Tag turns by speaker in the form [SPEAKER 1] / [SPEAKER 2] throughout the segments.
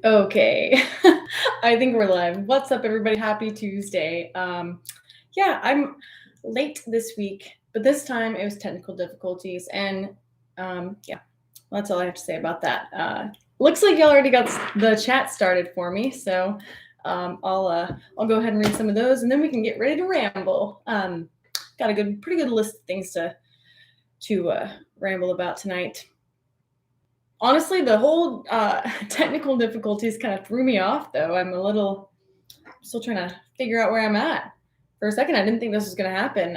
[SPEAKER 1] Okay. I think we're live. What's up, everybody? Happy Tuesday. Yeah, I'm late this week, but this time it was technical difficulties, and yeah, that's all I have to say about that. Looks like y'all already got the chat started for me, so I'll go ahead and read some of those, and then we can get ready to ramble. Got a pretty good list of things to ramble about tonight. Honestly, the whole technical difficulties kind of threw me off, though. Still trying to figure out where I'm at. For a second, I didn't think this was going to happen.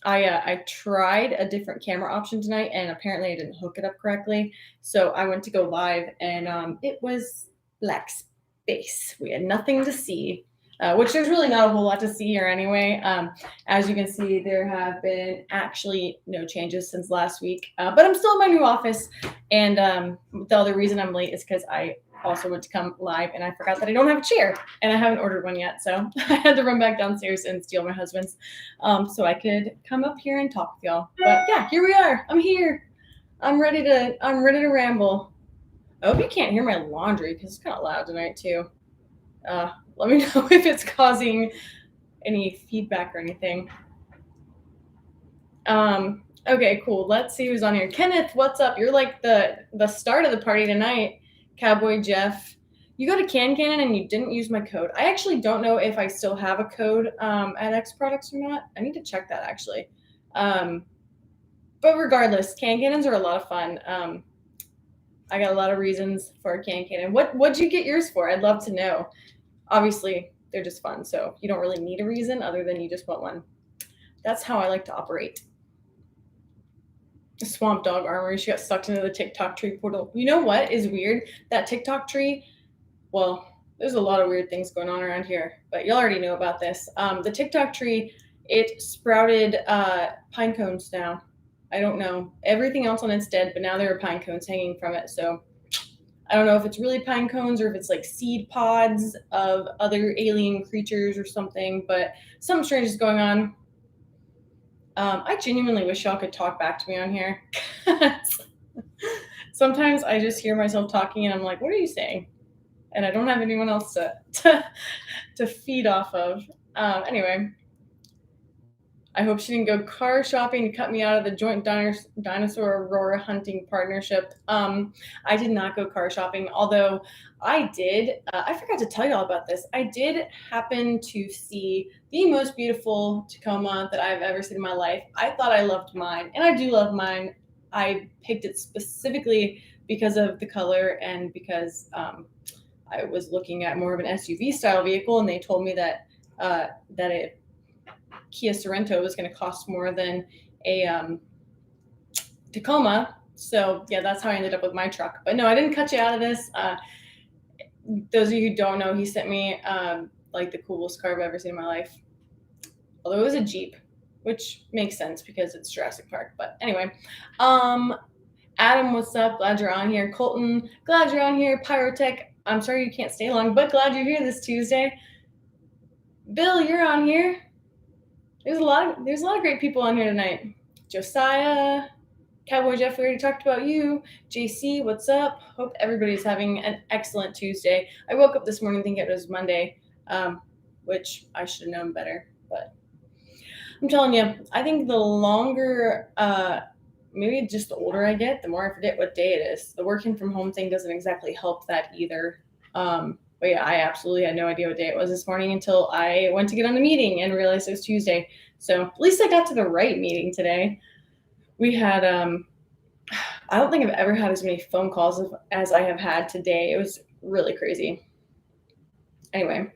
[SPEAKER 1] I tried a different camera option tonight, and apparently I didn't hook it up correctly. So I went to go live, and it was black space. We had nothing to see, which there's really not a whole lot to see here anyway. As you can see, there have been actually no changes since last week, but I'm still in my new office. And the other reason I'm late is because I also went to come live and I forgot that I don't have a chair and I haven't ordered one yet. So I had to run back downstairs and steal my husband's so I could come up here and talk with y'all. But yeah, here we are. I'm here. I'm ready to ramble. I hope you can't hear my laundry because it's kind of loud tonight too. Let me know if it's causing any feedback or anything. Okay, cool. Let's see who's on here. Kenneth, what's up? You're like the start of the party tonight. Cowboy Jeff. You go to Cannon and you didn't use my code. I actually don't know if I still have a code at X Products or not. I need to check that actually. But regardless, cannons are a lot of fun. I got a lot of reasons for a cannon. What'd you get yours for? I'd love to know. Obviously, they're just fun, so you don't really need a reason other than you just want one. That's how I like to operate. Swamp dog armory. She got sucked into the TikTok tree portal. You know what is weird? That TikTok tree, well, there's a lot of weird things going on around here, but you'll already know about this. The TikTok tree, it sprouted pine cones now. I don't know. Everything else on it's dead, but now there are pine cones hanging from it. So I don't know if it's really pine cones or if it's like seed pods of other alien creatures or something, but something strange is going on. I genuinely wish y'all could talk back to me on here. Sometimes I just hear myself talking and I'm like, what are you saying? And I don't have anyone else to feed off of. Anyway, I hope she didn't go car shopping to cut me out of the joint dinosaur aurora hunting partnership. I did not go car shopping, although I did. I forgot to tell y'all about this. I did happen to see the most beautiful Tacoma that I've ever seen in my life. I thought I loved mine, and I do love mine. I picked it specifically because of the color and because I was looking at more of an SUV style vehicle, and they told me that it Kia Sorento was going to cost more than a Tacoma. So yeah, that's how I ended up with my truck. But no, I didn't cut you out of this. Those of you who don't know, he sent me like the coolest car I've ever seen in my life. Although it was a Jeep, which makes sense because it's Jurassic Park. But anyway, Adam, what's up? Glad you're on here. Colton, glad you're on here. Pyrotech, I'm sorry you can't stay long, but glad you're here this Tuesday. Bill, you're on here. There's a lot of great people on here tonight. Josiah, Cowboy Jeff, we already talked about you. JC, what's up? Hope everybody's having an excellent Tuesday. I woke up this morning thinking it was Monday, which I should have known better. But I'm telling you, I think the longer, maybe just the older I get, the more I forget what day it is. The working from home thing doesn't exactly help that either. But yeah, I absolutely had no idea what day it was this morning until I went to get on the meeting and realized it was Tuesday. So at least I got to the right meeting today. We had, I don't think I've ever had as many phone calls as I have had today. It was really crazy. Anyway,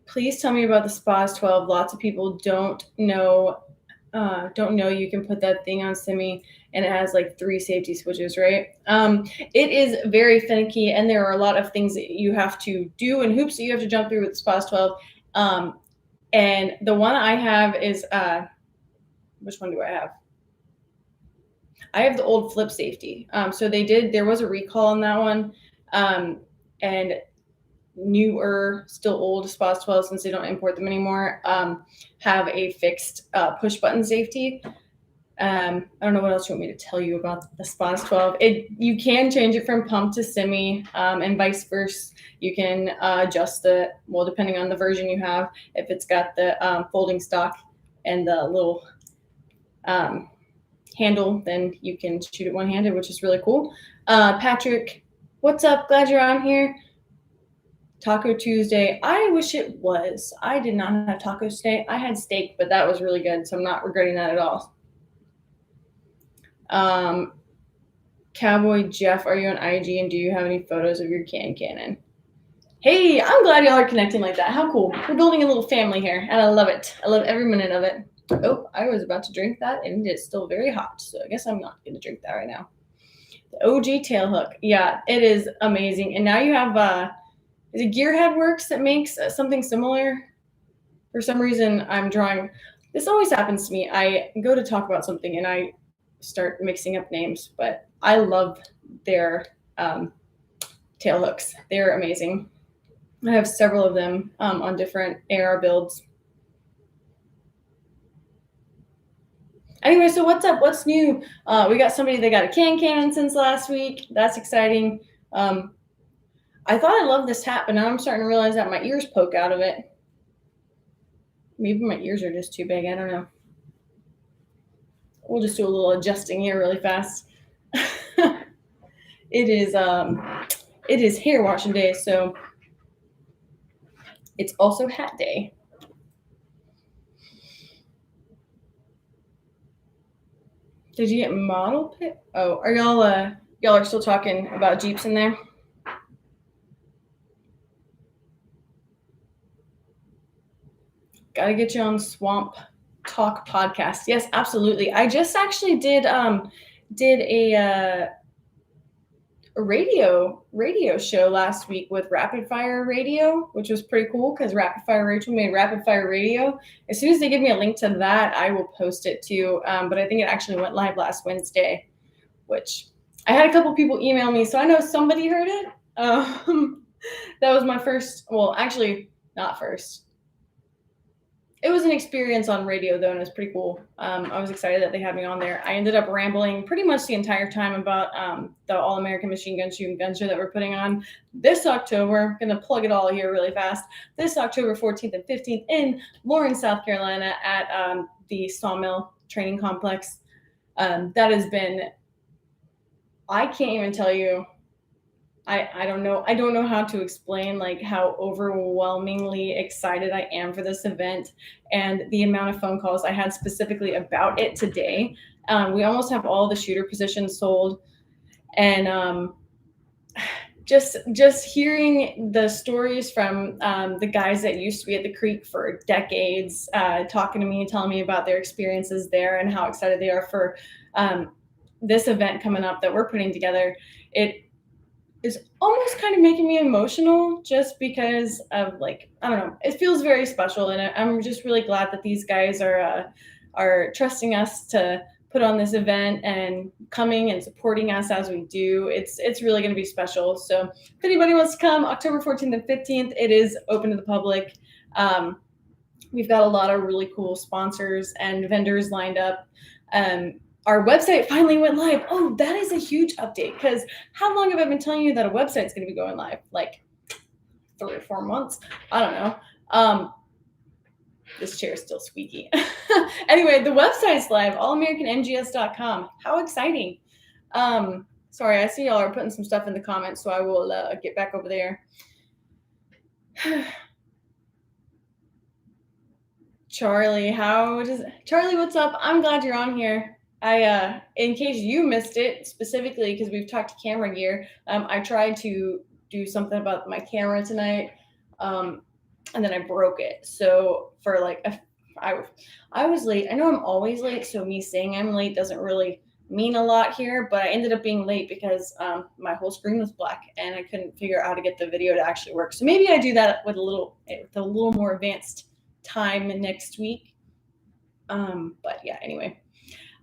[SPEAKER 1] please tell me about the SPAS 12. Lots of people don't know you can put that thing on semi and it has like 3 safety switches, right? It is very finicky, and there are a lot of things that you have to do and hoops that you have to jump through with SPAS 12. And the one I have is, which one do I have? I have the old flip safety. So there was a recall on that one. And newer, still old SPAS 12, since they don't import them anymore, have a fixed push button safety. I don't know what else you want me to tell you about the Spaz 12. You can change it from pump to semi, and vice versa. You can adjust it, well, depending on the version you have. If it's got the folding stock and the little handle, then you can shoot it one-handed, which is really cool. Patrick, what's up? Glad you're on here. Taco Tuesday. I wish it was. I did not have tacos today. I had steak, but that was really good, so I'm not regretting that at all. Cowboy Jeff, are you on IG, and do you have any photos of your cannon? Hey, I'm glad y'all are connecting like that. How cool. We're building a little family here, and I love it. I love every minute of it. Oh, I was about to drink that, and it's still very hot, so I guess I'm not going to drink that right now. The OG tail hook. Yeah, it is amazing. And now you have, is it Gearhead Works that makes something similar? For some reason, I'm drawing. This always happens to me. I go to talk about something, and I start mixing up names, but I love their tail hooks. They're amazing. I have several of them on different AR builds. Anyway, so what's up? What's new? We got somebody that got a cannon since last week. That's exciting. I thought I loved this hat, but now I'm starting to realize that my ears poke out of it. Maybe my ears are just too big. I don't know. We'll just do a little adjusting here really fast. It is hair washing day, so it's also hat day. Did you get model pick? Oh, are y'all are still talking about Jeeps in there? Gotta get you on Swamp Talk podcast. Yes, absolutely. I just actually did a radio show last week with Rapid Fire Radio, which was pretty cool because Rapid Fire Radio made Rapid Fire Radio. As soon as they give me a link to that, I will post it too. But I think it actually went live last Wednesday, which I had a couple people email me, so I know somebody heard it. That was my first, well, actually not first. It was an experience on radio, though, and it was pretty cool. I was excited that they had me on there. I ended up rambling pretty much the entire time about the All-American Machine Gun Shooting Gun Show that we're putting on this October. I'm going to plug it all here really fast. This October 14th and 15th in Lawrence, South Carolina at the Sawmill Training Complex. That has been, I can't even tell you, I don't know how to explain like how overwhelmingly excited I am for this event and the amount of phone calls I had specifically about it today. We almost have all the shooter positions sold, and just hearing the stories from the guys that used to be at the creek for decades, talking to me and telling me about their experiences there and how excited they are for this event coming up that we're putting together. It is almost kind of making me emotional just because of, like, I don't know, it feels very special, and I'm just really glad that these guys are trusting us to put on this event and coming and supporting us as we do. It's really going to be special. So if anybody wants to come, October 14th and 15th, it is open to the public. We've got a lot of really cool sponsors and vendors lined up. Our website finally went live. Oh, that is a huge update, because how long have I been telling you that a website's going to be going live? Like 3 or 4 months? I don't know. This chair is still squeaky. Anyway, the website's live, allamericanmgs.com. How exciting. Sorry, I see y'all are putting some stuff in the comments, so I will get back over there. Charlie, Charlie, what's up? I'm glad you're on here. In case you missed it, specifically because we've talked camera gear, I tried to do something about my camera tonight, and then I broke it. So for like, I was late. I know I'm always late, so me saying I'm late doesn't really mean a lot here, but I ended up being late because my whole screen was black and I couldn't figure out how to get the video to actually work. So maybe I do that with a little more advanced time next week. But yeah, anyway.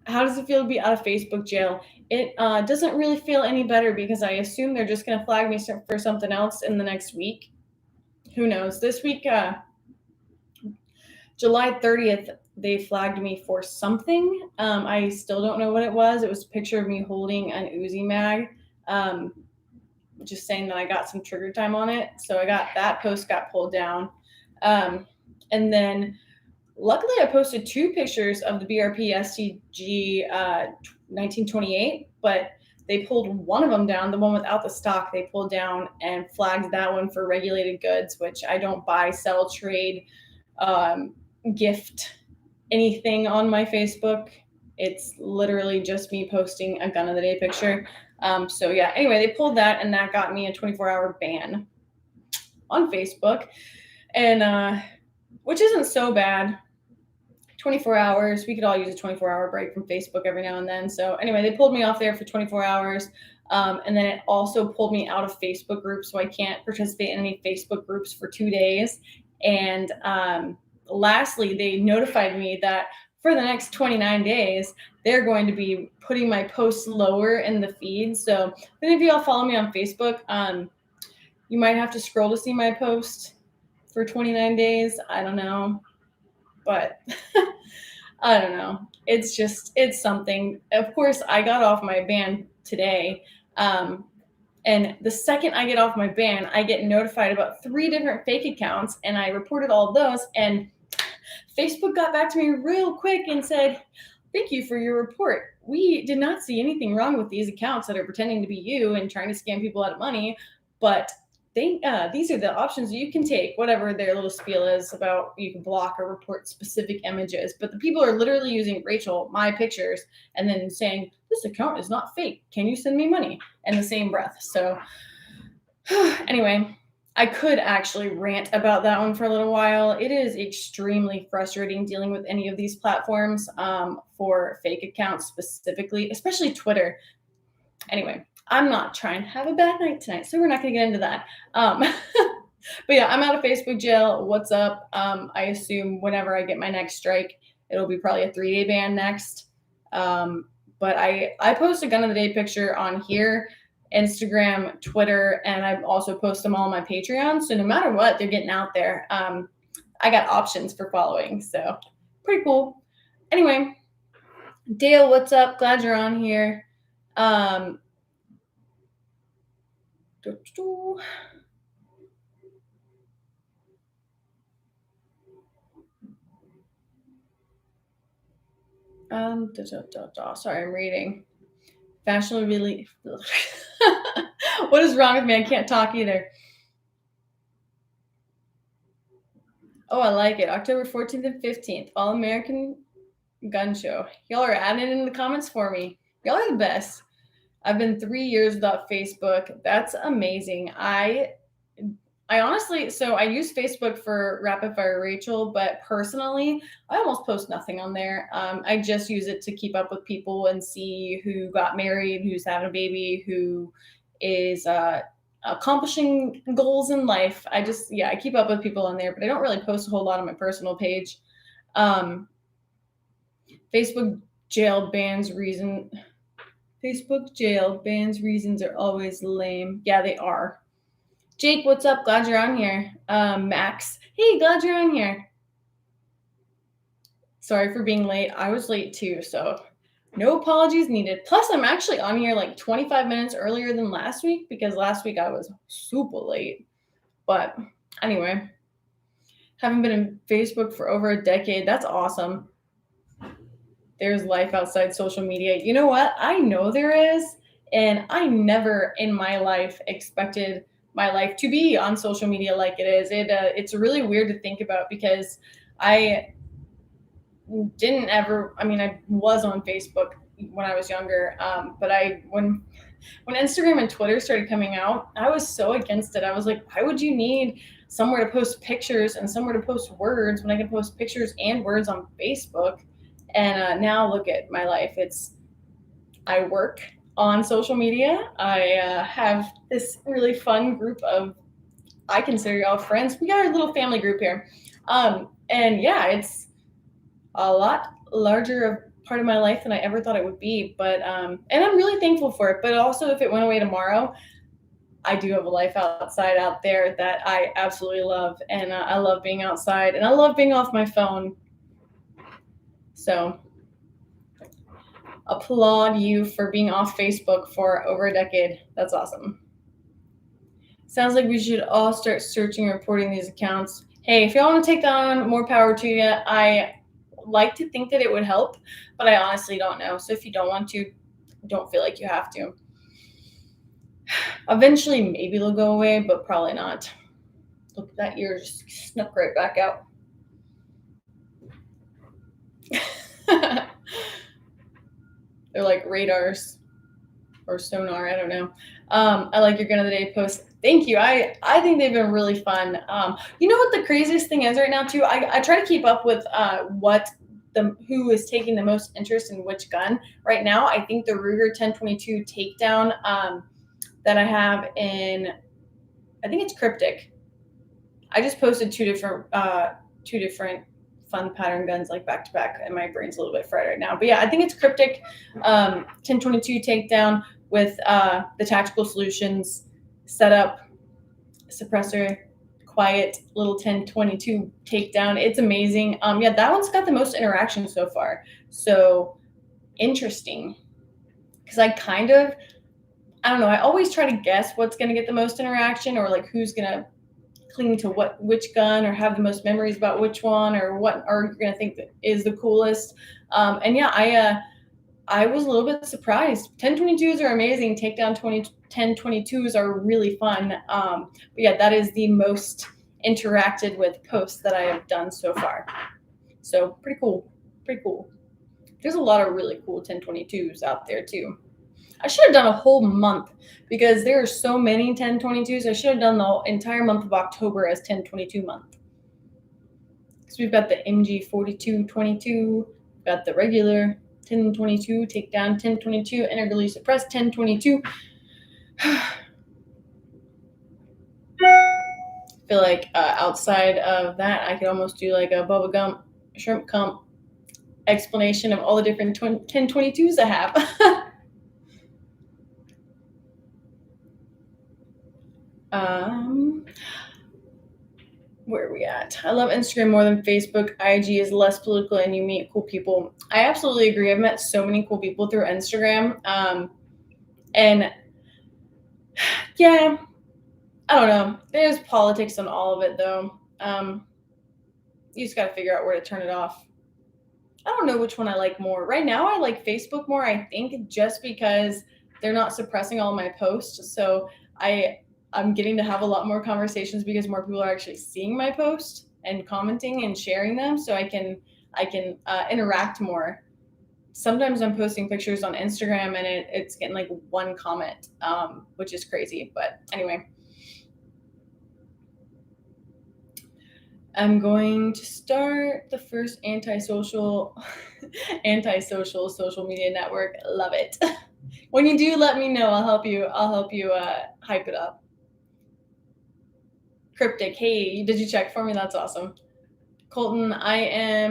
[SPEAKER 1] How does it feel to be out of Facebook jail? It doesn't really feel any better because I assume they're just going to flag me for something else in the next week. Who knows? This week, July 30th, they flagged me for something. I still don't know what it was. It was a picture of me holding an Uzi mag, um, just saying that I got some trigger time on it. So I got that post got pulled down. And then luckily I posted two pictures of the BRP STG 1928, but they pulled one of them down, the one without the stock, they pulled down and flagged that one for regulated goods, which I don't buy, sell, trade, um, gift anything on my Facebook. It's literally just me posting a gun of the day picture. So yeah, anyway, they pulled that and that got me a 24-hour ban on Facebook. And which isn't so bad. 24 hours. We could all use a 24-hour break from Facebook every now and then. So anyway, they pulled me off there for 24 hours. And then it also pulled me out of Facebook groups. So I can't participate in any Facebook groups for 2 days. And lastly, they notified me that for the next 29 days, they're going to be putting my posts lower in the feed. So if any of y'all follow me on Facebook, you might have to scroll to see my post for 29 days. I don't know. But I don't know. It's something. Of course, I got off my ban today. And the second I get off my ban, I get notified about 3 different fake accounts, and I reported all of those. And Facebook got back to me real quick and said, "Thank you for your report. We did not see anything wrong with these accounts that are pretending to be you and trying to scam people out of money, but these are the options you can take," whatever their little spiel is about. You can block or report specific images, but the people are literally using Rachel, my pictures, and then saying, "This account is not fake. Can you send me money?" in the same breath. So anyway, I could actually rant about that one for a little while. It is extremely frustrating dealing with any of these platforms, for fake accounts specifically, especially Twitter. Anyway, I'm not trying to have a bad night tonight, so we're not going to get into that. But yeah, I'm out of Facebook jail. What's up? I assume whenever I get my next strike, it'll be probably a 3-day ban next. But I post a gun of the day picture on here, Instagram, Twitter, and I also post them all on my Patreon. So no matter what, they're getting out there. I got options for following, so pretty cool. Anyway, Dale, what's up? Glad you're on here. Sorry, I'm reading. Fashionably really. What is wrong with me? I can't talk either. Oh, I like it. October 14th and 15th, All American Gun Show. Y'all are adding it in the comments for me. Y'all are the best. I've been 3 years without Facebook. That's amazing. I honestly, so I use Facebook for Rapid Fire Rachel, but personally, I almost post nothing on there. I just use it to keep up with people and see who got married, who's having a baby, who is accomplishing goals in life. I keep up with people on there, but I don't really post a whole lot on my personal page. Facebook jail bans reason. Facebook jail bans reasons are always lame. Yeah, they are. Jake, what's up? Glad you're on here. Max, hey, glad you're on here. Sorry for being late. I was late too, so no apologies needed. Plus, I'm actually on here like 25 minutes earlier than last week because last week I was super late. But anyway, haven't been in Facebook for over a decade. That's awesome. There's life outside social media. You know what? I know there is, and I never in my life expected my life to be on social media like it is. It's really weird to think about because I didn't ever. I mean, I was on Facebook when I was younger, but when Instagram and Twitter started coming out, I was so against it. I was like, why would you need somewhere to post pictures and somewhere to post words when I can post pictures and words on Facebook? And now look at my life. I work on social media. I have this really fun group of, I consider y'all friends. We got our little family group here. And yeah, it's a lot larger part of my life than I ever thought it would be. But and I'm really thankful for it. But also, if it went away tomorrow, I do have a life outside out there that I absolutely love. And I love being outside. And I love being off my phone. So applaud you for being off Facebook for over a decade. That's awesome. Sounds like we should all start searching and reporting these accounts. Hey, if y'all want to take that on, more power to you. I like to think that it would help, but I honestly don't know. So if you don't want to, don't feel like you have to. Eventually, maybe they'll go away, but probably not. Look, that ear just snuck right back out. They're like radars or sonar. I don't know. I like your gun of the day post. Thank you. I think they've been really fun. You know what the craziest thing is right now too? I try to keep up with who is taking the most interest in which gun right now. I think the Ruger 1022 takedown that I have in, I think it's Cryptic. I just posted two different fun pattern guns like back to back, and my brain's a little bit fried right now. But yeah, I think it's Cryptic 1022 takedown with the Tactical Solutions setup, suppressor, quiet little 1022 takedown. It's amazing. Yeah, that one's got the most interaction so far. So interesting, because I don't know. I always try to guess what's going to get the most interaction, or like who's going to cling to which gun, or have the most memories about which one, or what are you going to think that is the coolest. And yeah, I was a little bit surprised. 1022s are amazing. Takedown 1022s are really fun. But yeah, that is the most interacted with post that I have done so far. So pretty cool. Pretty cool. There's a lot of really cool 1022s out there too. I should have done a whole month because there are so many 1022s. I should have done the entire month of October as 1022 month. Because we've got the MG 4222, we've got the regular 1022, takedown 1022, integrally suppressed 1022. I feel like outside of that, I could almost do like a Bubba Gump, Shrimp Comp explanation of all the different 1022s I have. Where are we at? I love Instagram more than Facebook. IG is less political and you meet cool people. I absolutely agree. I've met so many cool people through Instagram. And yeah, I don't know. There's politics on all of it though. You just got to figure out where to turn it off. I don't know which one I like more. Right now, I like Facebook more, I think, just because they're not suppressing all my posts. So I'm getting to have a lot more conversations because more people are actually seeing my post and commenting and sharing them. So I can interact more. Sometimes I'm posting pictures on Instagram and it's getting like one comment, which is crazy. But anyway. I'm going to start the first antisocial social media network. Love it. When you do, let me know. I'll help you hype it up. Cryptic, hey, did you check for me? That's awesome. Colton, I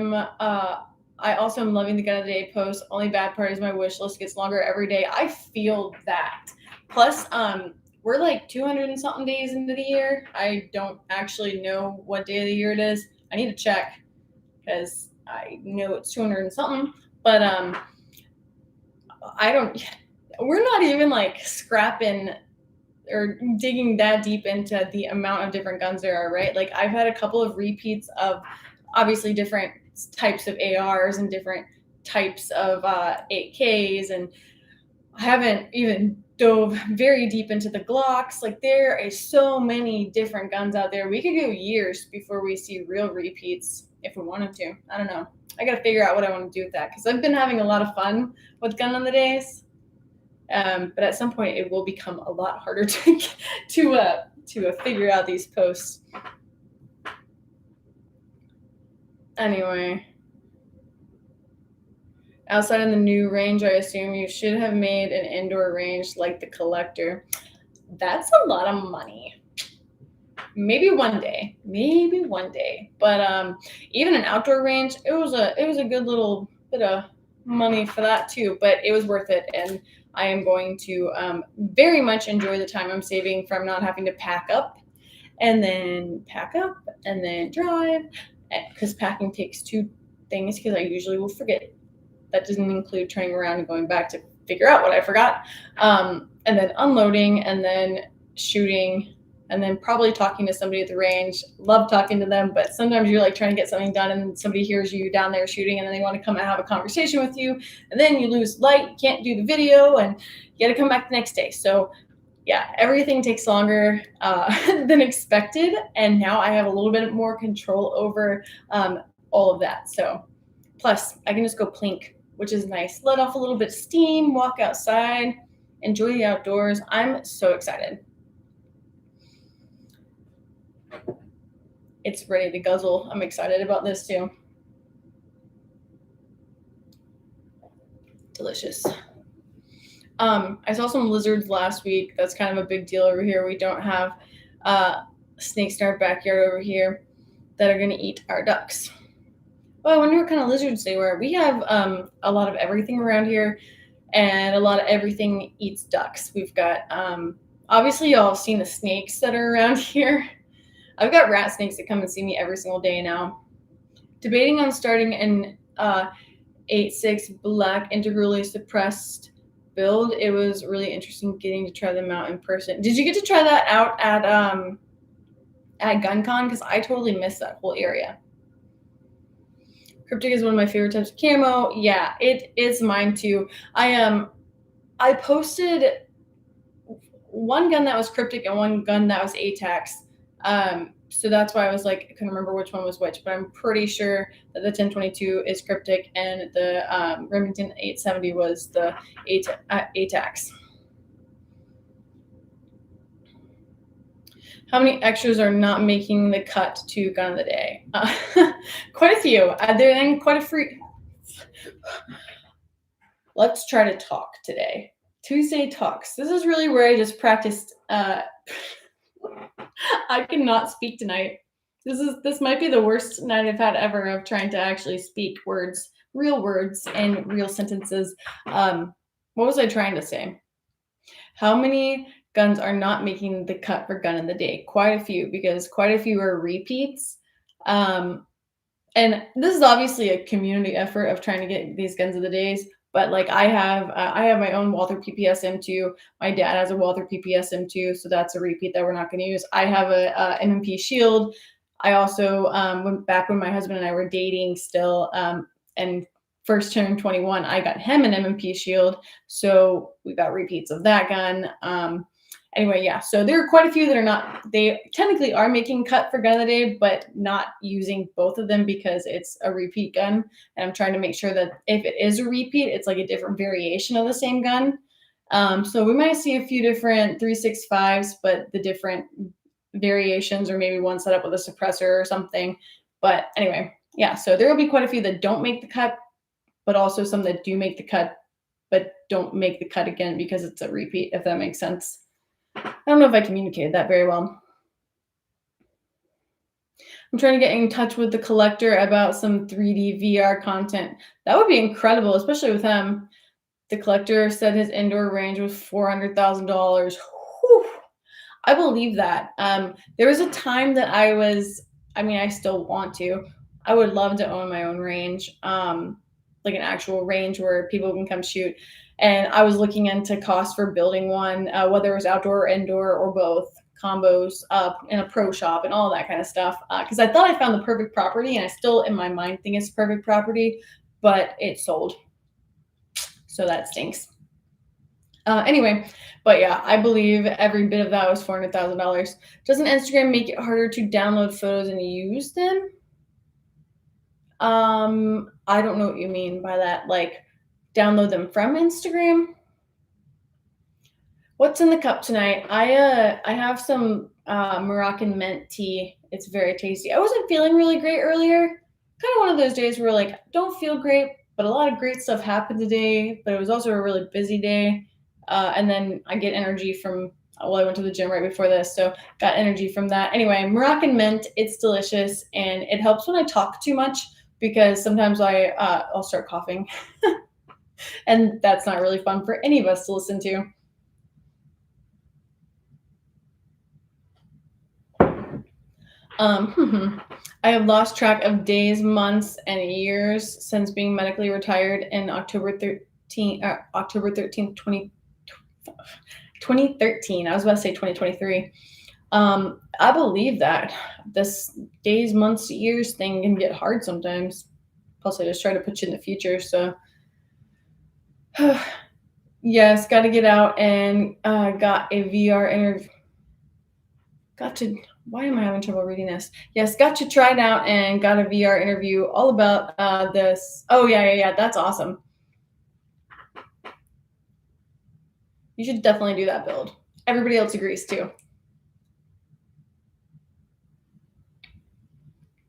[SPEAKER 1] also am loving the gun of the day post. Only bad part is my wish list gets longer every day. I feel that. Plus, we're like 200 and something days into the year. I don't actually know what day of the year it is. I need to check because I know it's 200 and something. But we're not even like scrapping or digging that deep into the amount of different guns there are, right? Like I've had a couple of repeats of obviously different types of ARs and different types of 8Ks, and I haven't even dove very deep into the Glocks. Like there are so many different guns out there. We could go years before we see real repeats if we wanted to. I don't know. I got to figure out what I want to do with that because I've been having a lot of fun with gun on the days. But at some point it will become a lot harder to figure out these posts. Anyway, outside of the new range, I assume you should have made an indoor range like the Collector. That's a lot of money. Maybe one day. But even an outdoor range, it was a good little bit of money for that too. But it was worth it, and I am going to very much enjoy the time I'm saving from not having to pack up and then drive, because packing takes too things because I usually will forget. That doesn't include turning around and going back to figure out what I forgot. And then unloading and then shooting and then probably talking to somebody at the range. Love talking to them, but sometimes you're like trying to get something done and somebody hears you down there shooting and then they want to come and have a conversation with you. And then you lose light, you can't do the video, and you got to come back the next day. So yeah, everything takes longer than expected. And now I have a little bit more control over all of that. So plus I can just go plink, which is nice. Let off a little bit of steam, walk outside, enjoy the outdoors. I'm so excited. It's ready to guzzle. I'm excited about this too. Delicious. I saw some lizards last week. That's kind of a big deal over here. We don't have snakes in our backyard over here that are going to eat our ducks. Well, I wonder what kind of lizards they were. We have a lot of everything around here, and a lot of everything eats ducks. We've got, obviously, y'all have seen the snakes that are around here. I've got rat snakes that come and see me every single day now. Debating on starting an 8.6 black integrally suppressed build. It was really interesting getting to try them out in person. Did you get to try that out at GunCon? Because I totally missed that whole area. Cryptic is one of my favorite types of camo. Yeah, it is mine too. I posted one gun that was cryptic and one gun that was ATAX. So that's why I was like, I couldn't remember which one was which, but I'm pretty sure that the 1022 is cryptic and the Remington 870 was the ATAX. How many extras are not making the cut to gun of the day? Quite a few. They're quite a free. Let's try to talk today. Tuesday talks. This is really where I just practiced. I cannot speak tonight. This might be the worst night I've had ever of trying to actually speak words, real words and real sentences. What was I trying to say? How many guns are not making the cut for gun of the day? Quite a few, because quite a few are repeats. And this is obviously a community effort of trying to get these guns of the days. But like I have my own Walther PPS M2. My dad has a Walther PPS M2, so that's a repeat that we're not going to use. I have a M&P Shield. I also went back when my husband and I were dating still, and first turned 21. I got him an M&P Shield, so we got repeats of that gun. Anyway, yeah, so there are quite a few that are not, they technically are making cut for gun of the day, but not using both of them because it's a repeat gun. And I'm trying to make sure that if it is a repeat, it's like a different variation of the same gun. So we might see a few different 365s, but the different variations, or maybe one set up with a suppressor or something. But anyway, yeah, so there will be quite a few that don't make the cut, but also some that do make the cut, but don't make the cut again because it's a repeat, if that makes sense. I don't know if I communicated that very well. I'm trying to get in touch with the collector about some 3D VR content. That would be incredible, especially with him. The collector said his indoor range was $400,000. I believe that. There was a time that I still want to. I would love to own my own range, like an actual range where people can come shoot. And I was looking into costs for building one, whether it was outdoor or indoor or both, combos in a pro shop and all that kind of stuff. Because I thought I found the perfect property, and I still, in my mind, think it's perfect property, but it sold. So that stinks. Anyway, but yeah, I believe every bit of that was $400,000. Doesn't Instagram make it harder to download photos and use them? I don't know what you mean by that. Like, download them from Instagram? What's in the cup tonight? I have some Moroccan mint tea. It's very tasty. I wasn't feeling really great earlier. Kind of one of those days where like don't feel great, but a lot of great stuff happened today. But it was also a really busy day. And then I get energy from, well, I went to the gym right before this, so got energy from that. Anyway, Moroccan mint, it's delicious, and it helps when I talk too much because sometimes I'll start coughing. And that's not really fun for any of us to listen to. I have lost track of days, months, and years since being medically retired in October 13th, 2013. I was about to say 2023. I believe that this days, months, years thing can get hard sometimes. Plus, I just try to put you in the future. So, yes, got to get out and got a VR interview. Got to. Why am I having trouble reading this? Yes, got to try it out and got a VR interview all about this. Oh, yeah. That's awesome. You should definitely do that build. Everybody else agrees too.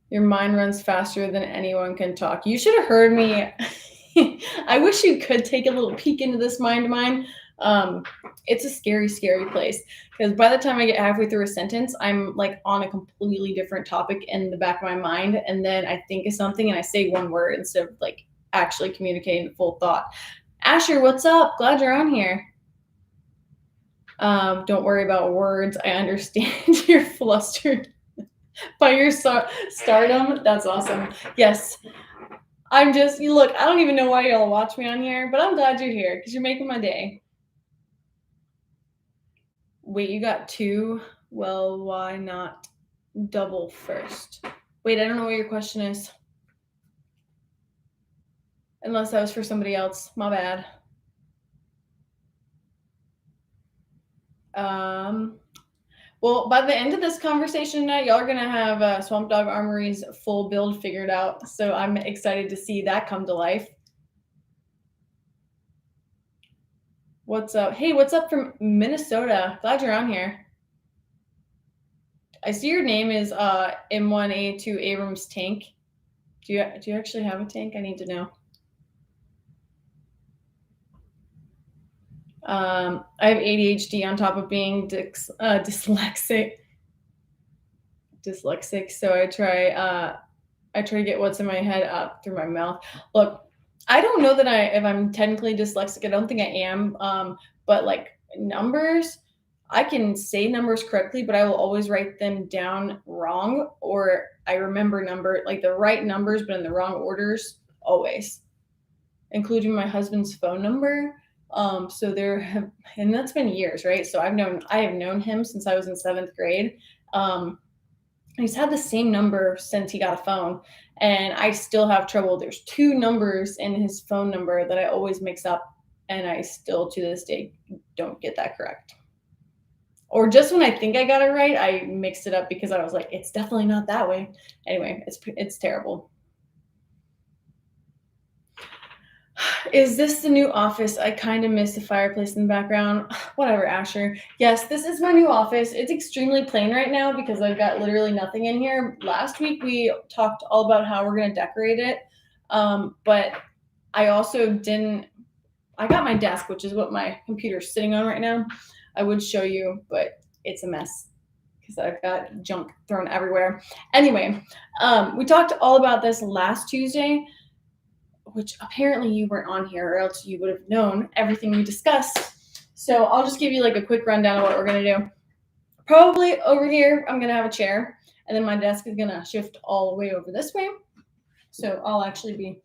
[SPEAKER 1] Your mind runs faster than anyone can talk. You should have heard me. I wish you could take a little peek into this mind of mine. It's a scary, scary place because by the time I get halfway through a sentence, I'm like on a completely different topic in the back of my mind. And then I think of something and I say one word instead of like actually communicating the full thought. Asher, what's up? Glad you're on here. Don't worry about words. I understand you're flustered by your stardom. That's awesome. Yes. I'm just, you look, I don't even know why y'all watch me on here, but I'm glad you're here because you're making my day. Wait, you got two? Well, why not double first? Wait, I don't know what your question is. Unless that was for somebody else. My bad. Well, by the end of this conversation tonight, y'all are going to have Swamp Dog Armory's full build figured out. So I'm excited to see that come to life. What's up? Hey, what's up from Minnesota? Glad you're on here. I see your name is M1A2 Abrams Tank. Do you actually have a tank? I need to know. I have ADHD on top of being dyslexic. So I try to get what's in my head up through my mouth. Look, I don't know that if I'm technically dyslexic. I don't think I am. But like numbers, I can say numbers correctly, but I will always write them down wrong, or I remember like the right numbers, but in the wrong orders, always, including my husband's phone number. So and that's been years, right? So I have known him since I was in 7th grade. He's had the same number since he got a phone, and I still have trouble. There's 2 numbers in his phone number that I always mix up, and I still to this day don't get that correct. Or just when I think I got it right, I mixed it up because I was like, it's definitely not that way. Anyway, it's terrible. Is this the new office? I kind of miss the fireplace in the background. Whatever, Asher. Yes, this is my new office. It's extremely plain right now because I've got literally nothing in here. Last week we talked all about how we're going to decorate it. But I also I got my desk, which is what my computer's sitting on right now. I would show you, but it's a mess because I've got junk thrown everywhere. Anyway, we talked all about this last Tuesday, which apparently you weren't on here or else you would have known everything we discussed. So I'll just give you like a quick rundown of what we're going to do. Probably over here, I'm going to have a chair, and then my desk is going to shift all the way over this way. So I'll actually be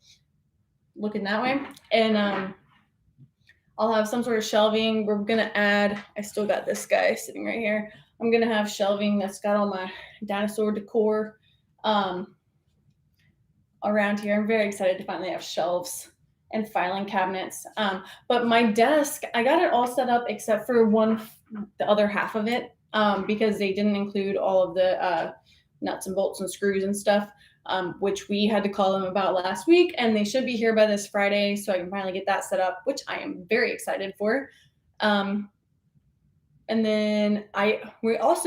[SPEAKER 1] looking that way. And I'll have some sort of shelving. We're going to add, I still got this guy sitting right here. I'm going to have shelving that's got all my dinosaur decor around here. I'm very excited to finally have shelves and filing cabinets. But my desk, I got it all set up except for the other half of it because they didn't include all of the nuts and bolts and screws and stuff, which we had to call them about last week. And they should be here by this Friday, so I can finally get that set up, which I am very excited for. And then I got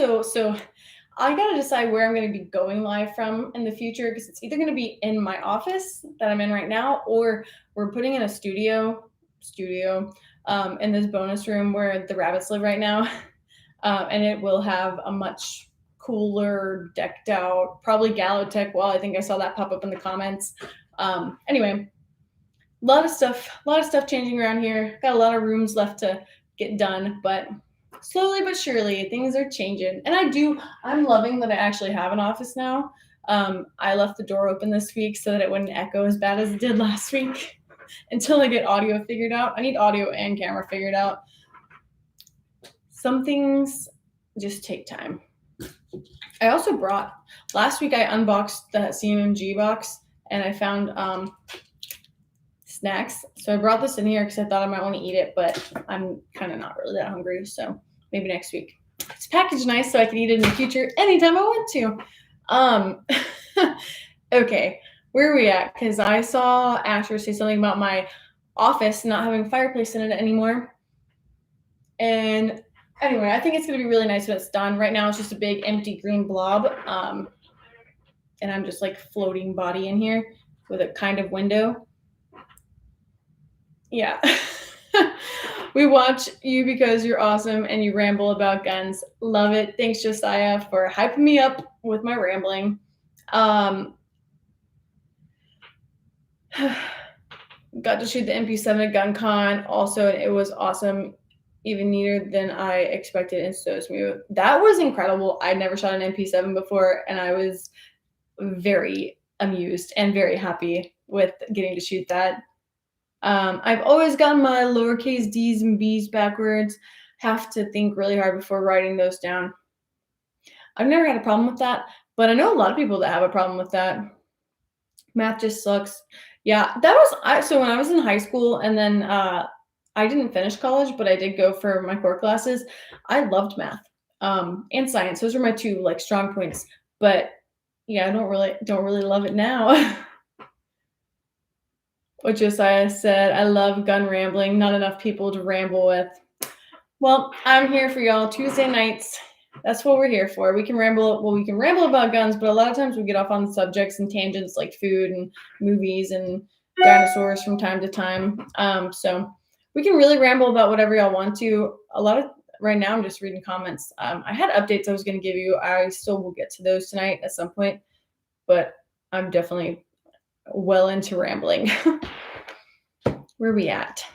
[SPEAKER 1] to decide where I'm going to be going live from in the future because it's either going to be in my office that I'm in right now, or we're putting in a studio in this bonus room where the rabbits live right now. And it will have a much cooler, decked out, probably Galotech wall. I think I saw that pop up in the comments. Anyway, a lot of stuff changing around here. Got a lot of rooms left to get done, but slowly but surely things are changing. And I'm loving that I actually have an office now. I left the door open this week so that it wouldn't echo as bad as it did last week until I get audio figured out. I need audio and camera figured out. Some things just take time. I also brought, last week I unboxed the CMMG box and I found snacks. So I brought this in here because I thought I might want to eat it, but I'm kind of not really that hungry. So maybe next week. It's packaged nice so I can eat it in the future anytime I want to. Okay, where are we at? Because I saw Asher say something about my office not having a fireplace in it anymore. And anyway, I think it's going to be really nice when it's done. Right now, it's just a big empty green blob. And I'm just like floating body in here with a kind of window. Yeah. We watch you because you're awesome and you ramble about guns. Love it. Thanks, Josiah, for hyping me up with my rambling. Got to shoot the MP7 at GunCon. Also, it was awesome. Even neater than I expected and so smooth. That was incredible. I'd never shot an MP7 before, and I was very amused and very happy with getting to shoot that. I've always gotten my lowercase d's and b's backwards. Have to think really hard before writing those down. I've never had a problem with that, but I know a lot of people that have a problem with that. Math just sucks. Yeah, so when I was in high school and then I didn't finish college, but I did go for my core classes. I loved math and science. Those are my two like strong points. But yeah, I don't really love it now. What Josiah said, I love gun rambling. Not enough people to ramble with. Well, I'm here for y'all Tuesday nights. That's what we're here for. We can ramble about guns, but a lot of times we get off on subjects and tangents like food and movies and dinosaurs from time to time. So we can really ramble about whatever y'all want to. Right now I'm just reading comments. I had updates I was going to give you. I still will get to those tonight at some point, but I'm definitely well into rambling. Where are we at?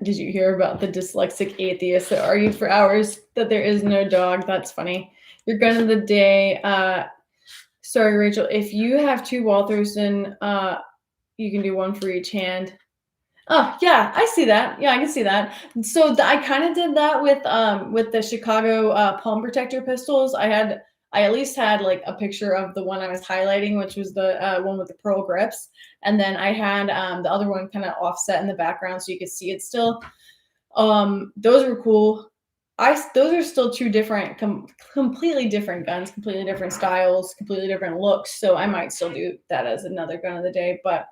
[SPEAKER 1] Did you hear about the dyslexic atheist that argued for hours that there is no dog? That's funny. Your gun of the day. Sorry, Rachel. If you have two Waltherson, you can do one for each hand. Oh yeah, I see that. Yeah, I can see that. So I kind of did that with the Chicago palm protector pistols. I at least had like a picture of the one I was highlighting, which was the one with the pearl grips, and then I had the other one kind of offset in the background so you could see it still. Those were cool. Those are still two different, completely different guns, completely different styles, completely different looks. So I might still do that as another gun of the day, but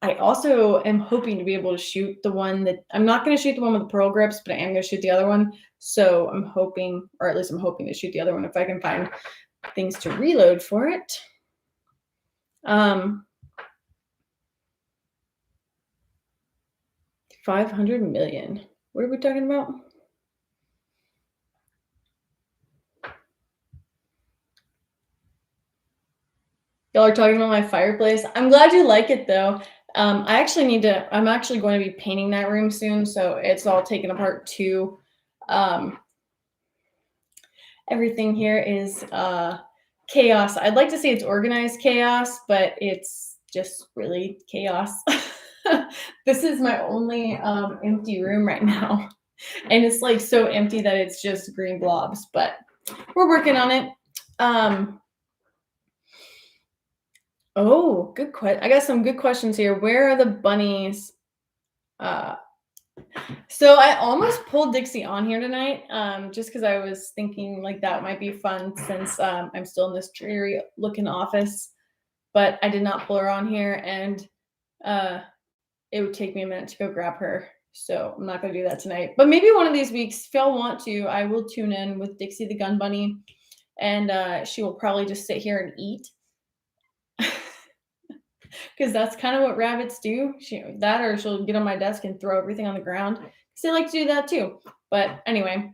[SPEAKER 1] I also am hoping to be able to shoot the one that I'm not going to shoot the one with the pearl grips, but I am going to shoot the other one. So I'm hoping, or at least I'm hoping to shoot the other one if I can find things to reload for it. 500 million. What are we talking about? Y'all are talking about my fireplace. I'm glad you like it though. I'm actually going to be painting that room soon, so it's all taken apart too. Everything here is chaos. I'd like to say it's organized chaos, but it's just really chaos. This is my only empty room right now. And it's like so empty that it's just green blobs, but we're working on it. Oh, good question. I got some good questions here. Where are the bunnies? So I almost pulled Dixie on here tonight, just because I was thinking like that might be fun since I'm still in this dreary looking office, but I did not pull her on here, and it would take me a minute to go grab her. So I'm not going to do that tonight. But maybe one of these weeks, if y'all want to, I will tune in with Dixie the Gun Bunny, and she will probably just sit here and eat. Because that's kind of what rabbits do. Or she'll get on my desk and throw everything on the ground. Because they like to do that too. But anyway,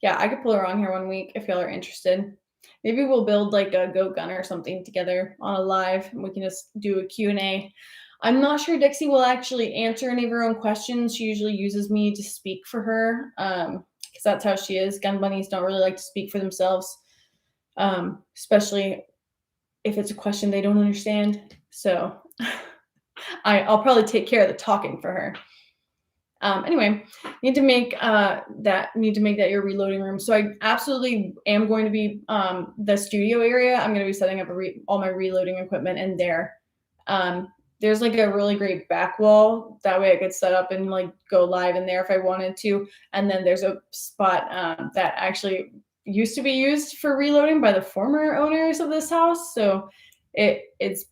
[SPEAKER 1] yeah, I could pull her on here one week if y'all are interested. Maybe we'll build like a goat gun or something together on a live, and we can just do a Q&A. I'm not sure Dixie will actually answer any of her own questions. She usually uses me to speak for her, because that's how she is. Gun bunnies don't really like to speak for themselves, especially if it's a question they don't understand. So I'll probably take care of the talking for her. Anyway, need to make that your reloading room. So I absolutely am going to be the studio area. I'm going to be setting up all my reloading equipment in there. There's like a really great back wall. That way I could set up and like go live in there if I wanted to. And then there's a spot that actually used to be used for reloading by the former owners of this house. So it's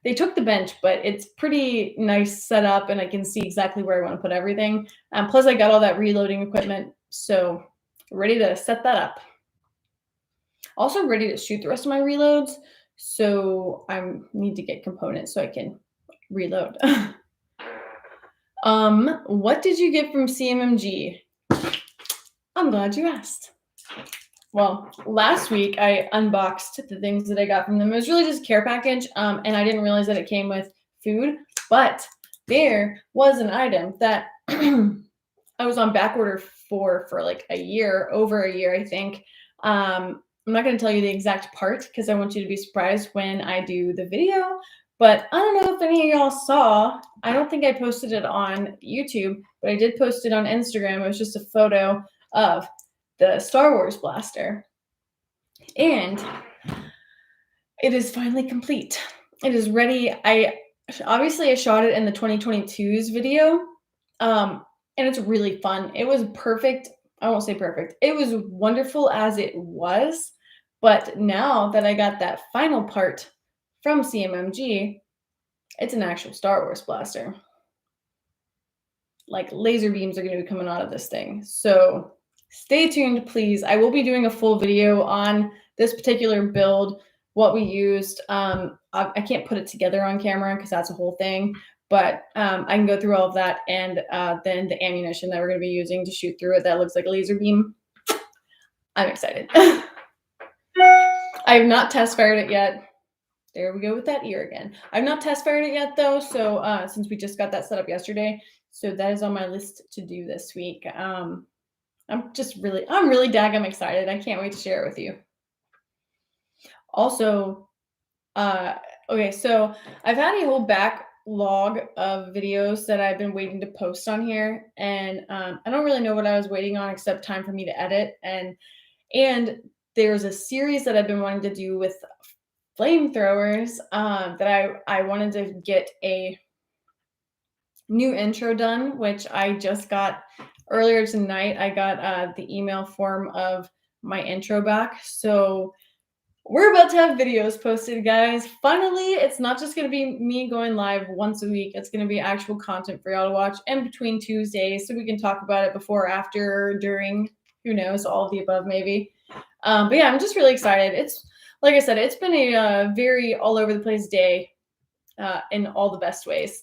[SPEAKER 1] they took the bench, but it's pretty nice set up, and I can see exactly where I want to put everything. Plus, I got all that reloading equipment, so ready to set that up. Also ready to shoot the rest of my reloads, so I need to get components so I can reload. What did you get from CMMG? I'm glad you asked. Well, last week I unboxed the things that I got from them. It was really just a care package, and I didn't realize that it came with food, but there was an item that I was on back order for like over a year, I think. I'm not going to tell you the exact part because I want you to be surprised when I do the video, but I don't know if any of y'all saw. I don't think I posted it on YouTube, but I did post it on Instagram. It was just a photo of the Star Wars blaster, and it is finally complete. It is ready. I shot it in the 2022's video, and it's really fun. It was perfect. I won't say perfect. It was wonderful as it was, but now that I got that final part from CMMG, it's an actual Star Wars blaster. Like laser beams are going to be coming out of this thing. So stay tuned, please. I will be doing a full video on this particular build, what we used. I can't put it together on camera because that's a whole thing, but I can go through all of that, and then the ammunition that we're going to be using to shoot through it that looks like a laser beam. I'm excited. I have not test fired it yet. There we go with that ear again. I've not test fired it yet though, so since we just got that set up yesterday, so that is on my list to do this week. I'm really daggum excited. I can't wait to share it with you. Also, okay, so I've had a whole backlog of videos that I've been waiting to post on here, and I don't really know what I was waiting on except time for me to edit, and there's a series that I've been wanting to do with flamethrowers that I wanted to get a new intro done, which I just got earlier tonight. I got the email form of my intro back, so we're about to have videos posted, guys. Finally, it's not just going to be me going live once a week. It's going to be actual content for y'all to watch in between Tuesdays, so we can talk about it before, after, during, who knows, all of the above maybe. But yeah, I'm just really excited. It's, like I said, it's been a very all over the place day in all the best ways.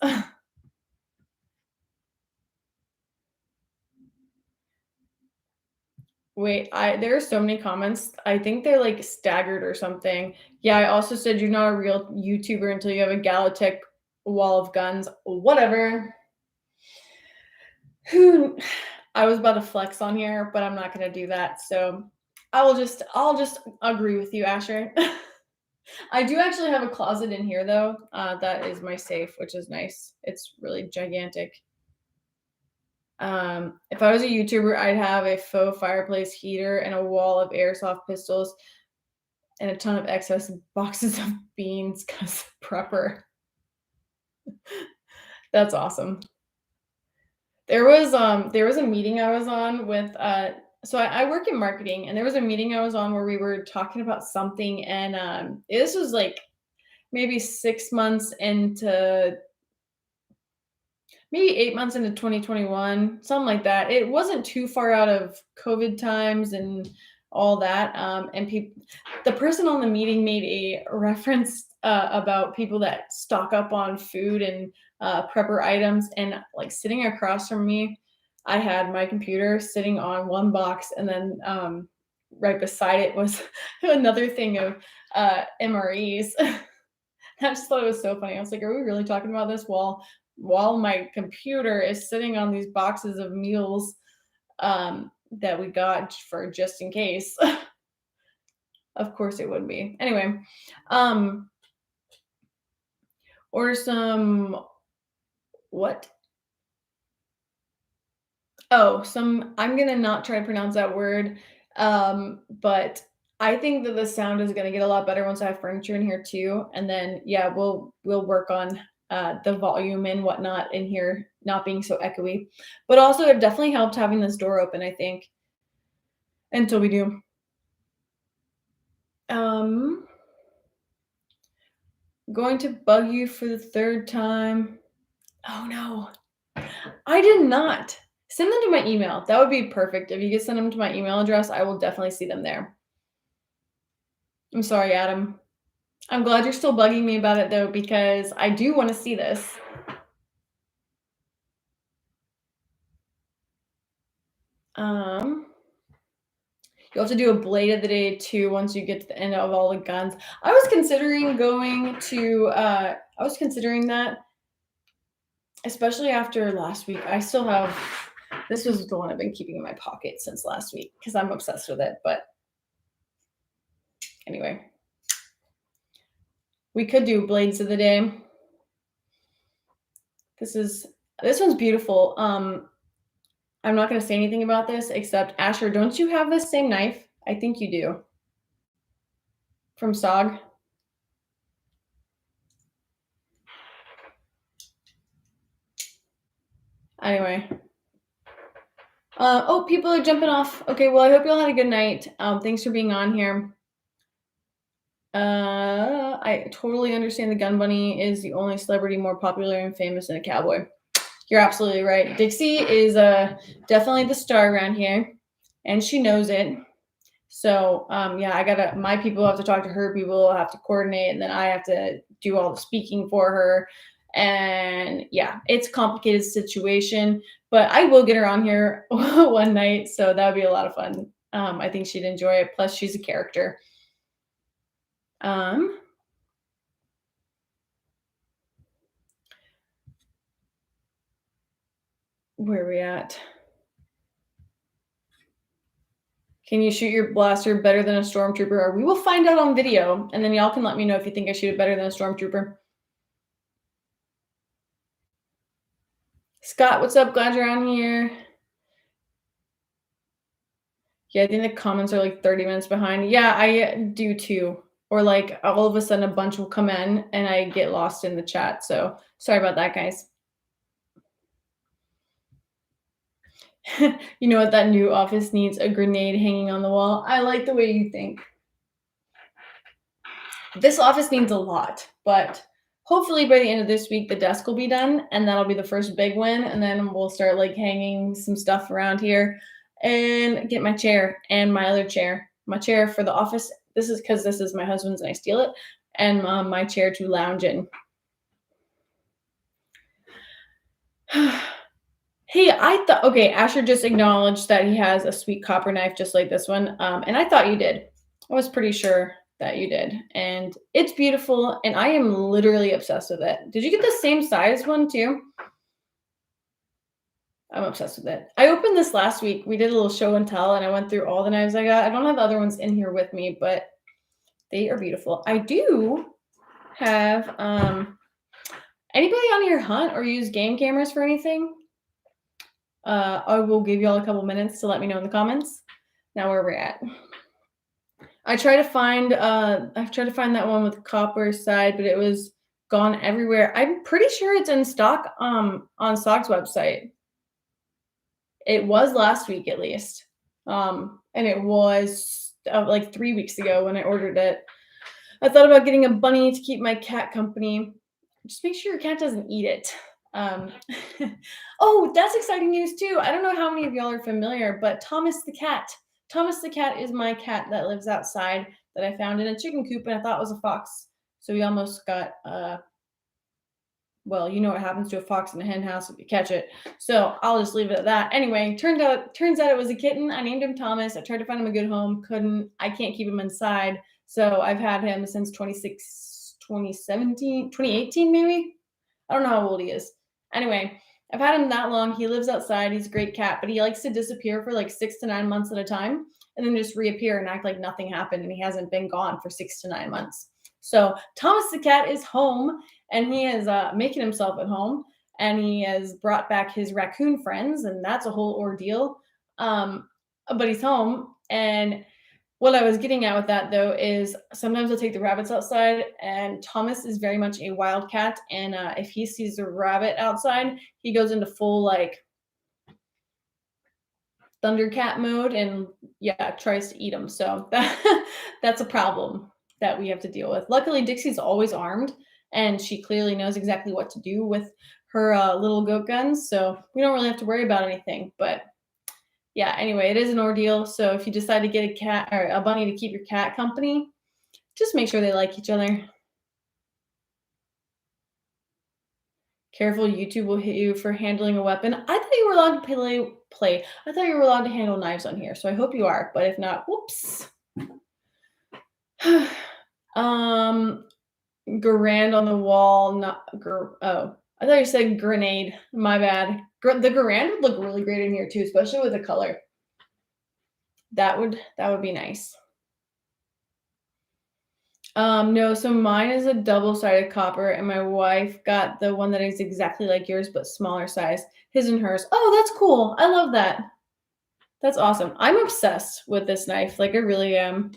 [SPEAKER 1] Wait, there are so many comments. I think they're like staggered or something. Yeah, I also said you're not a real YouTuber until you have a Galactic wall of guns. Whatever. I was about to flex on here, but I'm not gonna do that. So I'll just agree with you, Asher. I do actually have a closet in here though. That is my safe, which is nice. It's really gigantic. If I was a YouTuber, I'd have a faux fireplace heater and a wall of airsoft pistols and a ton of excess boxes of beans because prepper. That's awesome. There was a meeting I was on with so I work in marketing, and there was a meeting I was on where we were talking about something, and this was like maybe 6 months into, maybe 8 months into 2021, something like that. It wasn't too far out of COVID times and all that. And the person on the meeting made a reference about people that stock up on food and prepper items. And like sitting across from me, I had my computer sitting on one box, and then right beside it was another thing of MREs. I just thought it was so funny. I was like, are we really talking about this while my computer is sitting on these boxes of meals that we got for just in case? Of course it would be. Anyway, um, or some what? Oh, some I'm gonna not try to pronounce that word. But I think that the sound is gonna get a lot better once I have furniture in here too. And then yeah, we'll work on the volume and whatnot in here not being so echoey. But also it definitely helped having this door open, I think, until we do. Um Going to bug you for the third time. Oh no. I did not. Send them to my email. That would be perfect. If you could send them to my email address, I will definitely see them there. I'm sorry, Adam. I'm glad you're still bugging me about it though, because I do want to see this. Um, you'll have to do a blade of the day too once you get to the end of all the guns. I was considering going to I was considering that, especially after last week. I still have this was the one I've been keeping in my pocket since last week because I'm obsessed with it. But anyway, we could do blades of the day. This one's beautiful. I'm not going to say anything about this except Asher, don't you have this same knife? I think you do. From SOG. Anyway. Oh, people are jumping off. Okay, well, I hope you all had a good night. Thanks for being on here. I totally understand the Gun Bunny is the only celebrity more popular and famous than a cowboy. You're absolutely right. Dixie is definitely the star around here, and she knows it. So yeah, my people have to talk to her people, have to coordinate, and then I have to do all the speaking for her. And yeah, it's a complicated situation, but I will get her on here one night, so that would be a lot of fun. I think she'd enjoy it. Plus, she's a character. Where are we at? Can you shoot your blaster better than a stormtrooper? We will find out on video, and then y'all can let me know if you think I shoot it better than a stormtrooper. Scott, what's up? Glad you're on here. Yeah, I think the comments are like 30 minutes behind. Yeah, I do too. Or like all of a sudden a bunch will come in and I get lost in the chat. So sorry about that, guys. You know what? That new office needs a grenade hanging on the wall. I like the way you think. This office needs a lot, but hopefully by the end of this week, the desk will be done and that'll be the first big win. And then we'll start like hanging some stuff around here and get my chair and my other chair. My chair for the office. This is because this is my husband's and I steal it. And my chair to lounge in. Hey, I thought, okay, Asher just acknowledged that he has a sweet copper knife just like this one. And I thought you did. I was pretty sure that you did. And it's beautiful. And I am literally obsessed with it. Did you get the same size one too? I'm obsessed with it. I opened this last week. We did a little show and tell, and I went through all the knives I got. I don't have the other ones in here with me, but they are beautiful. I do have anybody on here hunt or use game cameras for anything? I will give you all a couple minutes to let me know in the comments. Now where we're at. I've tried to find that one with the copper side, but it was gone everywhere. I'm pretty sure it's in stock on SOG's website. It was last week at least. And it was like 3 weeks ago when I ordered it. I thought about getting a bunny to keep my cat company. Just make sure your cat doesn't eat it. Oh, that's exciting news too. I don't know how many of y'all are familiar, but Thomas the cat is my cat that lives outside that I found in a chicken coop and I thought was a fox. So we almost got well, you know what happens to a fox in a hen house if you catch it. So I'll just leave it at that. Anyway, turns out it was a kitten. I named him Thomas. I tried to find him a good home, couldn't. I can't keep him inside. So I've had him since 2018 maybe. I don't know how old he is. Anyway, I've had him that long. He lives outside. He's a great cat, but he likes to disappear for like 6 to 9 months at a time and then just reappear and act like nothing happened and he hasn't been gone for 6 to 9 months. So Thomas the cat is home and he is making himself at home and he has brought back his raccoon friends and that's a whole ordeal. But he's home and what I was getting at with that though is sometimes I'll take the rabbits outside, and Thomas is very much a wildcat. And if he sees a rabbit outside, he goes into full like Thundercat mode and yeah, tries to eat them. So that's a problem that we have to deal with. Luckily, Dixie's always armed, and she clearly knows exactly what to do with her little goat guns. So we don't really have to worry about anything. But yeah, anyway, it is an ordeal. So if you decide to get a cat or a bunny to keep your cat company, just make sure they like each other. Careful, YouTube will hit you for handling a weapon. I thought you were allowed to play. I thought you were allowed to handle knives on here, so I hope you are. But if not, whoops. Garand on the wall. Not oh, I thought you said grenade. My bad. The Garand would look really great in here too, especially with the color. That would be nice. No, so mine is a double-sided copper, and my wife got the one that is exactly like yours, but smaller size. His and hers. Oh, that's cool. I love that. That's awesome. I'm obsessed with this knife. Like I really am.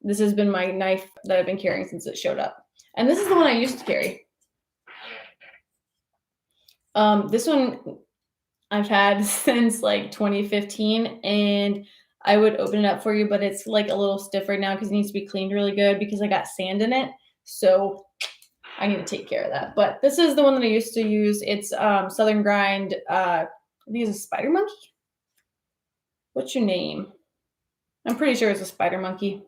[SPEAKER 1] This has been my knife that I've been carrying since it showed up. And this is the one I used to carry. This one I've had since like 2015, and I would open it up for you, but it's like a little stiff right now because it needs to be cleaned really good because I got sand in it. So I need to take care of that. But this is the one that I used to use. It's Southern Grind. I think it's a spider monkey. What's your name? I'm pretty sure it's a spider monkey.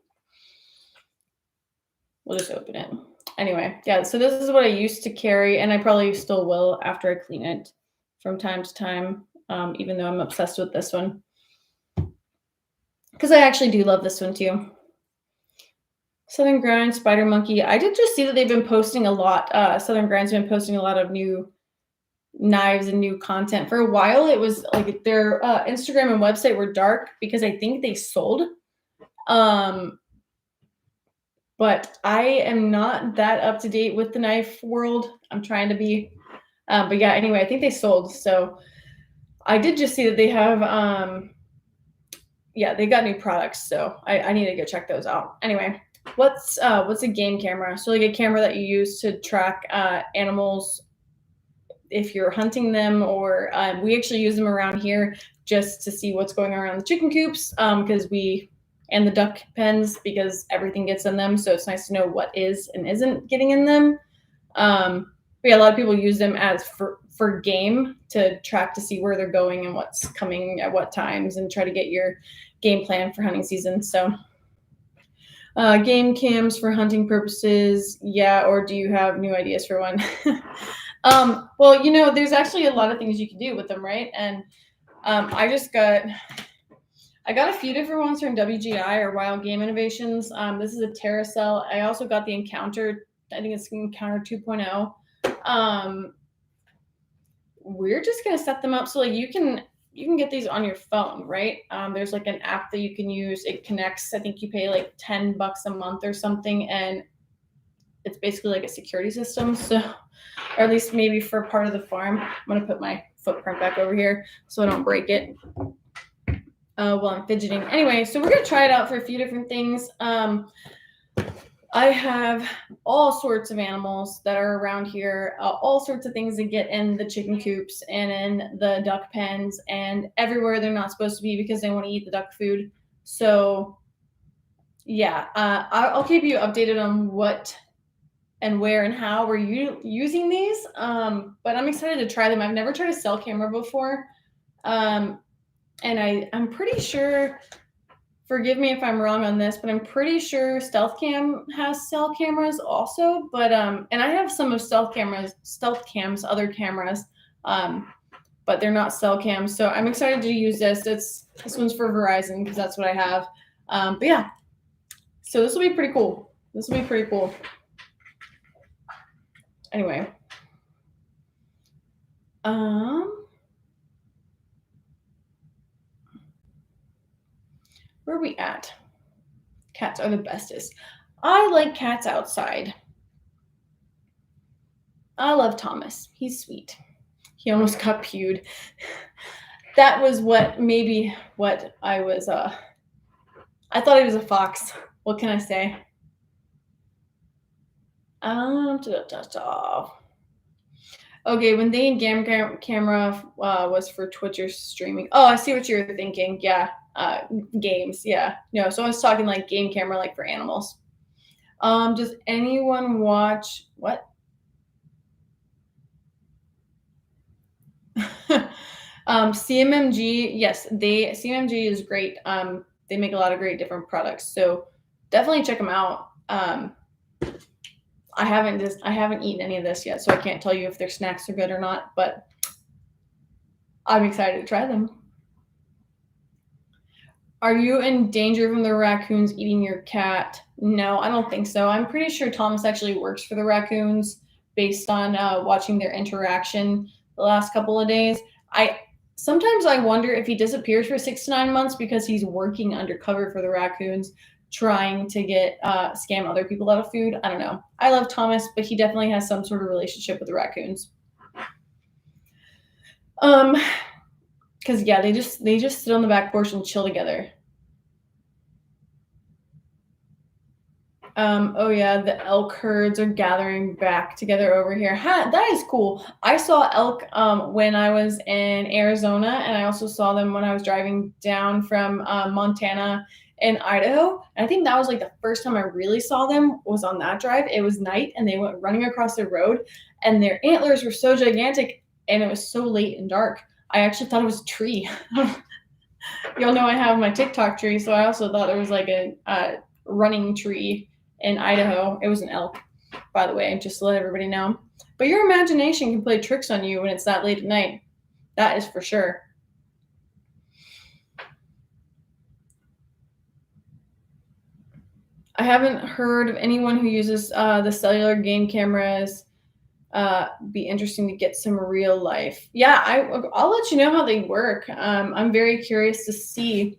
[SPEAKER 1] We'll just open it. Anyway, yeah, so this is what I used to carry, and I probably still will after I clean it from time to time, even though I'm obsessed with this one. Because I actually do love this one too. Southern Grind, Spider Monkey. I did just see that they've been posting a lot. Southern Grind's been posting a lot of new knives and new content. For a while, it was like their Instagram and website were dark because I think they sold. But I am not that up to date with the knife world. I'm trying to be. But yeah, anyway, I think they sold. So I did just see that they have, yeah, they got new products. So I need to go check those out. Anyway, what's a game camera? So like a camera that you use to track animals if you're hunting them, or we actually use them around here just to see what's going on around the chicken coops and the duck pens because everything gets in them. So it's nice to know what is and isn't getting in them. But yeah, a lot of people use them as for game to track to see where they're going and what's coming at what times and try to get your game plan for hunting season. So game cams for hunting purposes. Yeah. Or do you have new ideas for one? Well, there's actually a lot of things you can do with them, right? And I got a few different ones from WGI or Wild Game Innovations. This is a Terracell. I also got the Encounter. I think it's Encounter 2.0. We're just gonna set them up so like you can get these on your phone, right? There's like an app that you can use. It connects. I think you pay like $10 a month or something, and it's basically like a security system. So, or at least maybe for part of the farm. I'm gonna put my footprint back over here so I don't break it. While I'm fidgeting. Anyway, so we're going to try it out for a few different things. I have all sorts of animals that are around here, all sorts of things that get in the chicken coops and in the duck pens and everywhere they're not supposed to be because they want to eat the duck food. So yeah, I'll keep you updated on what and where and how we're using these. But I'm excited to try them. I've never tried a cell camera before. And I'm pretty sure Forgive me if I'm wrong on this, but I'm pretty sure Stealth Cam has cell cameras also. But and I have some of Stealth Cam's other cameras, but they're not cell cams. So I'm excited to use this. This one's for Verizon because that's what I have. But yeah, so this will be pretty cool. This will be pretty cool. Anyway, where are we at? Cats are the bestest. I like cats outside. I love Thomas. He's sweet. He almost got pewed. That was what I was. I thought he was a fox. What can I say? Okay, when they in camera was for Twitch or streaming. Oh, I see what you're thinking. Yeah, games. Yeah, no. So I was talking like game camera, like for animals. Does anyone watch what? CMMG, yes, CMMG is great. They make a lot of great different products, so definitely check them out. I haven't eaten any of this yet, so I can't tell you if their snacks are good or not, but I'm excited to try them. Are you in danger from the raccoons eating your cat? No, I don't think so. I'm pretty sure Thomas actually works for the raccoons based on watching their interaction the last couple of days. Sometimes I wonder if he disappears for 6 to 9 months because he's working undercover for the raccoons, trying to get scam other people out of food. I don't know. I love Thomas, but he definitely has some sort of relationship with the raccoons. Because yeah, they just sit on the back porch and chill together. Oh yeah, the elk herds are gathering back together over here. That is cool. I saw elk when I was in Arizona, and I also saw them when I was driving down from Montana and Idaho. And I think that was like the first time I really saw them was on that drive. It was night, and they went running across the road, and their antlers were so gigantic, and it was so late and dark. I actually thought it was a tree. Y'all know I have my TikTok tree, so I also thought it was like a running tree in Idaho. It was an elk, by the way, just to let everybody know. But your imagination can play tricks on you when it's that late at night. That is for sure. I haven't heard of anyone who uses the cellular game cameras. Be interesting to get some real life. Yeah, I'll let you know how they work. I'm very curious to see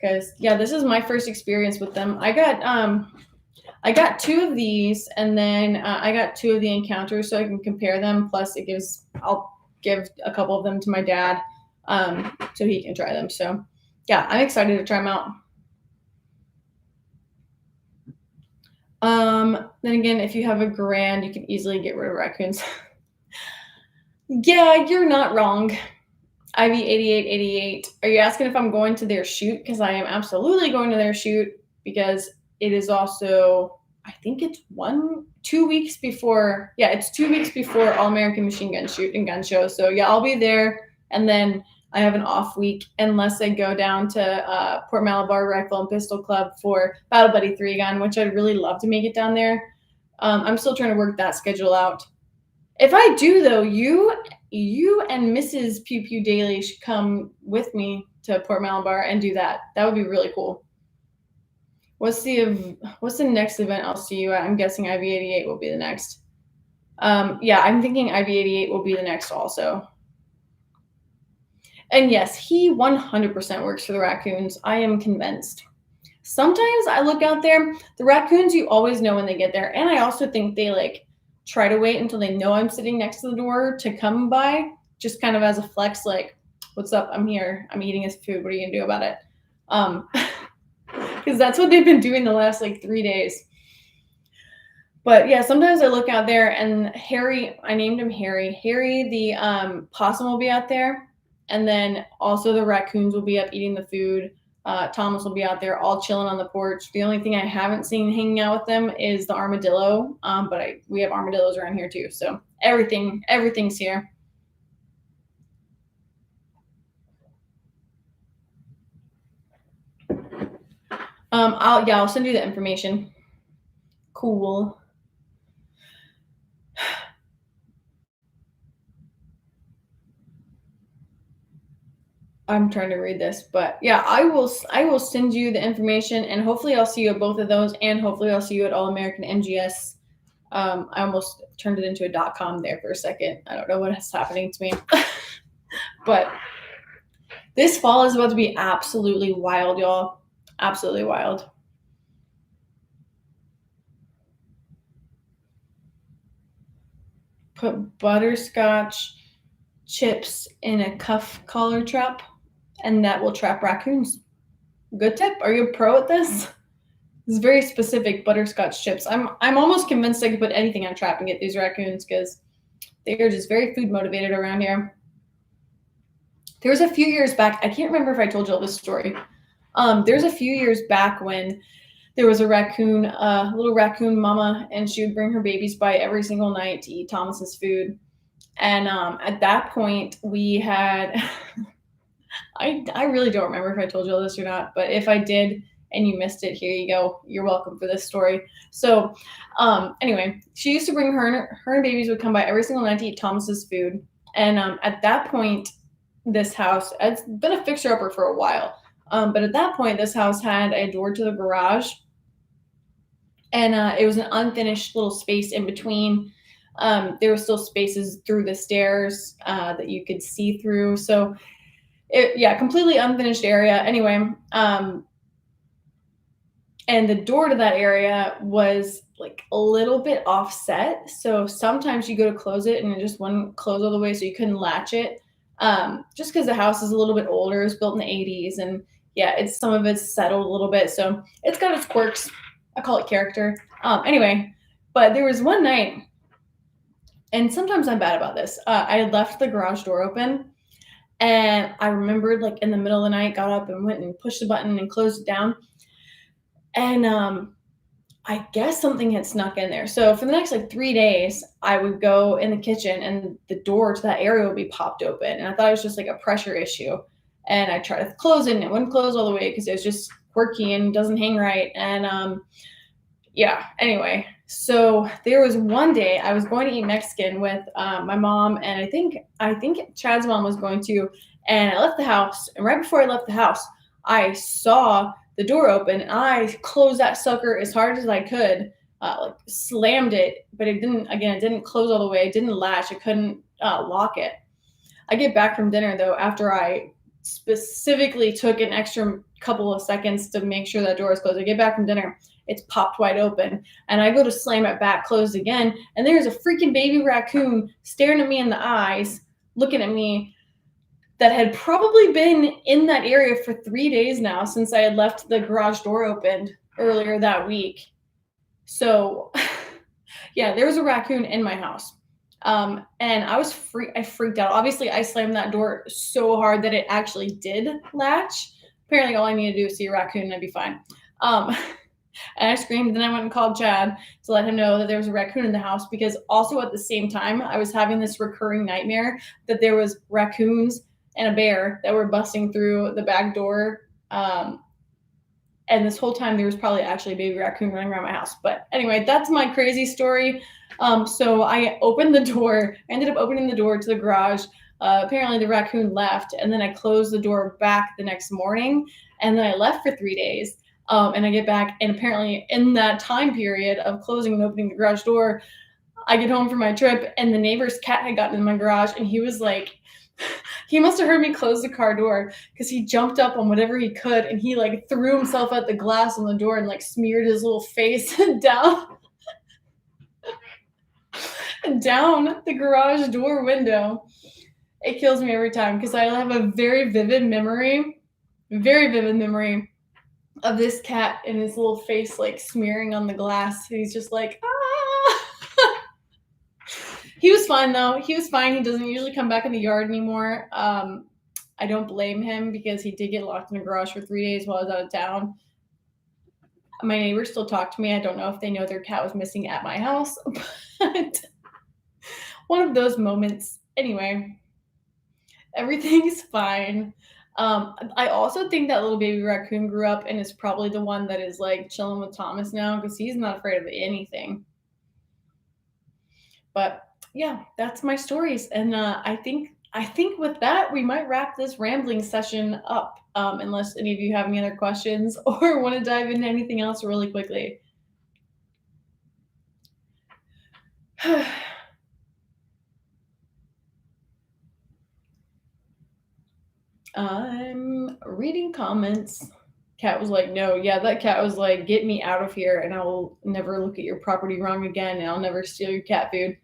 [SPEAKER 1] because yeah, this is my first experience with them. I got 2 of these, and then I got 2 of the encounters, so I can compare them. Plus, I'll give a couple of them to my dad, so he can try them. So, yeah, I'm excited to try them out. Then again, if you have a grand, you can easily get rid of raccoons. Yeah, you're not wrong. Ivy8888. Are you asking if I'm going to their shoot? Because I am absolutely going to their shoot because it is also, I think it's 2 weeks before. Yeah, it's 2 weeks before All American Machine Gun Shoot and Gun Show. So yeah, I'll be there, and then I have an off week unless I go down to Port Malabar Rifle and Pistol Club for Battle Buddy 3 gun, which I'd really love to make it down there. I'm still trying to work that schedule out. If I do, though, you and Mrs. Pew Pew Daily should come with me to Port Malabar and do that. That would be really cool. What's the next event I'll see you at? I'm guessing IV88 will be the next. Yeah, I'm thinking IV88 will be the next also. And yes, he 100% works for the raccoons. I am convinced. Sometimes I look out there, the raccoons, you always know when they get there. And I also think they like try to wait until they know I'm sitting next to the door to come by, just kind of as a flex, like, what's up? I'm here. I'm eating his food. What are you gonna do about it? Because that's what they've been doing the last like 3 days. But yeah, sometimes I look out there and Harry, I named him Harry. Harry, the possum will be out there. And then also the raccoons will be up eating the food. Thomas will be out there all chilling on the porch. The only thing I haven't seen hanging out with them is the armadillo. But we have armadillos around here too. So everything's here. I'll send you the information. Cool. I'm trying to read this, but yeah, I will send you the information, and hopefully I'll see you at both of those, and hopefully I'll see you at All American MGS. I almost turned it into a .com there for a second. I don't know what is happening to me, but this fall is about to be absolutely wild, y'all. Absolutely wild. Put butterscotch chips in a cuff collar trap, and that will trap raccoons. Good tip. Are you a pro at this? It's very specific butterscotch chips. I'm almost convinced I could put anything on trap and get these raccoons because they are just very food motivated around here. There was a few years back, I can't remember if I told you all this story. There's a few years back when there was a raccoon, little raccoon mama, and she would bring her babies by every single night to eat Thomas's food. And at that point, we had, I really don't remember if I told you all this or not, but if I did and you missed it, here you go. You're welcome for this story. So anyway, she used to bring her and babies would come by every single night to eat Thomas's food. And at that point, this house, it's been a fixer-upper for a while. But at that point, this house had a door to the garage, and it was an unfinished little space in between. There were still spaces through the stairs that you could see through. So, completely unfinished area. Anyway, and the door to that area was like a little bit offset. So sometimes you go to close it and it just wouldn't close all the way, so you couldn't latch it. Just because the house is a little bit older, it was built in the 80s, and it's some of it's settled a little bit, so it's got its quirks. I call it character. Anyway, but there was one night, and sometimes I'm bad about this. I had left the garage door open, and I remembered, like, in the middle of the night, got up and went and pushed the button and closed it down. And I guess something had snuck in there. So for the next like 3 days, I would go in the kitchen and the door to that area would be popped open. And I thought it was just like a pressure issue. And I tried to close it and it wouldn't close all the way because it was just quirky and doesn't hang right. And anyway, so there was one day I was going to eat Mexican with my mom, and I think Chad's mom was going to, and I left the house. And right before I left the house, I saw the door open, and I closed that sucker as hard as I could, like slammed it, but it didn't close all the way. It didn't latch. I couldn't lock it. I get back from dinner though, after I specifically took an extra couple of seconds to make sure that door is closed. I get back from dinner, it's popped wide open, and I go to slam it back closed again, and there's a freaking baby raccoon staring at me in the eyes, looking at me, that had probably been in that area for 3 days now since I had left the garage door opened earlier that week. So there was a raccoon in my house. And I freaked out. Obviously, I slammed that door so hard that it actually did latch. Apparently, all I needed to do was see a raccoon and I'd be fine. And I screamed, and then I went and called Chad to let him know that there was a raccoon in the house, because also at the same time, I was having this recurring nightmare that there was raccoons and a bear that were busting through the back door. And this whole time there was probably actually a baby raccoon running around my house. But anyway, that's my crazy story. So I opened the door, I ended up opening the door to the garage. Apparently the raccoon left, and then I closed the door back the next morning, and then I left for 3 days. And I get back, and apparently in that time period of closing and opening the garage door, I get home from my trip, and the neighbor's cat had gotten in my garage, and he was like, he must have heard me close the car door, because he jumped up on whatever he could, and he like threw himself at the glass on the door and like smeared his little face down the garage door window. It kills me every time, because I have a very vivid memory of this cat and his little face like smearing on the glass. He's just like, ah. He was fine though. He was fine. He doesn't usually come back in the yard anymore. I don't blame him, because he did get locked in the garage for 3 days while I was out of town. My neighbors still talk to me. I don't know if they know their cat was missing at my house, but one of those moments. Anyway, everything's fine. I also think that little baby raccoon grew up and is probably the one that is like chilling with Thomas now because he's not afraid of anything. But yeah, that's my stories, and I think with that we might wrap this rambling session up. Unless any of you have any other questions or want to dive into anything else really quickly. I'm reading comments. Cat was like, no, yeah, that cat was like, get me out of here, and I will never look at your property wrong again, and I'll never steal your cat food.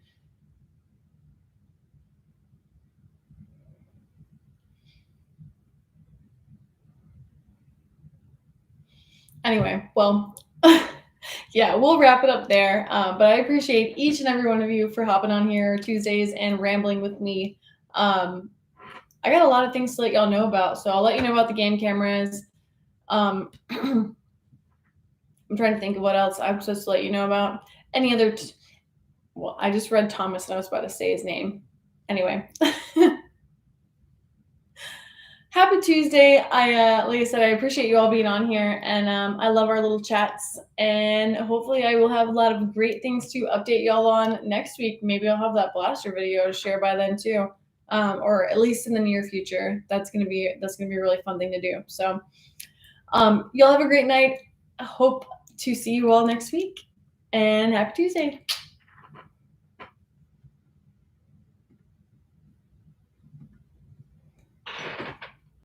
[SPEAKER 1] Anyway, well, yeah, we'll wrap it up there. But I appreciate each and every one of you for hopping on here Tuesdays and rambling with me. Um, I got a lot of things to let y'all know about, so I'll let you know about the game cameras. I'm trying to think of what else I'm supposed to let you know about. Any other? Well, I just read Thomas and I was about to say his name. Anyway, happy Tuesday. Like I said, I appreciate you all being on here, and I love our little chats. And hopefully, I will have a lot of great things to update y'all on next week. Maybe I'll have that blaster video to share by then too, or at least in the near future. That's gonna be a really fun thing to do. So, y'all have a great night. I hope to see you all next week, and happy Tuesday.